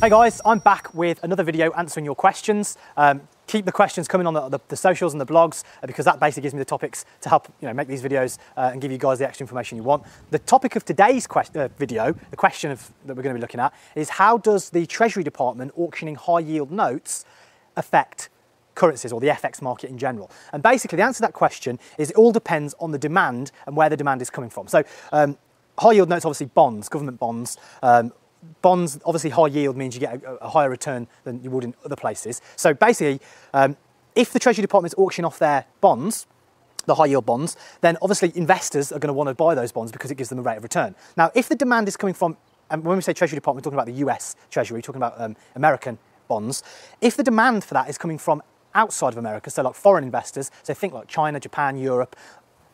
Hey guys, I'm back with another video answering your questions. Keep the questions coming on the socials and the blogs because that basically gives me the topics to help make these videos and give you guys the extra information you want. The topic of today's video, the question that we're going to be looking at, is how does the Treasury Department auctioning high yield notes affect currencies or the FX market in general? And basically the answer to that question is it all depends on the demand and where the demand is coming from. So high yield notes, obviously bonds, government bonds. Bonds, obviously high yield means you get a higher return than you would in other places. So basically, if the Treasury Department is auctioning off their bonds, the high yield bonds, then obviously investors are going to want to buy those bonds because it gives them a rate of return. Now, if the demand is coming from, and when we say Treasury Department, we're talking about the US Treasury, we're talking about American bonds. If the demand for that is coming from outside of America, so like foreign investors, so think like China, Japan, Europe,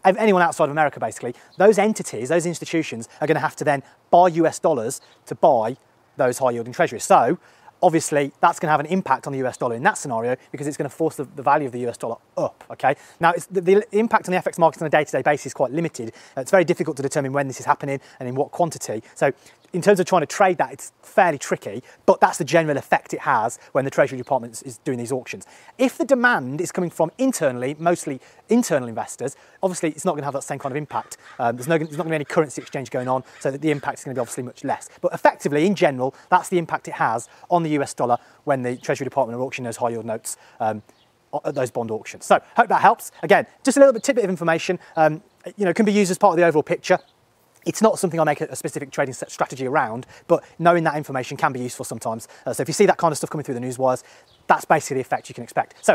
anyone outside of America basically, those entities, those institutions are going to have to then buy US dollars to buy those high yielding treasuries. So obviously that's going to have an impact on the US dollar in that scenario because it's going to force the value of the US dollar up, okay? Now the impact on the FX market on a day-to-day basis is quite limited. It's very difficult to determine when this is happening and in what quantity. So in terms of trying to trade that, it's fairly tricky, but that's the general effect it has when the Treasury Department is doing these auctions. If the demand is coming from internally, mostly internal investors, obviously it's not going to have that same kind of impact. There's not going to be any currency exchange going on, so that the impact is going to be obviously much less. But effectively, in general, that's the impact it has on the US dollar when the Treasury Department are auctioning those high yield notes at those bond auctions. So hope that helps. Again, just a little tidbit of information, can be used as part of the overall picture. It's not something I make a specific trading strategy around, but knowing that information can be useful sometimes. So if you see that kind of stuff coming through the news wires, that's basically the effect you can expect. So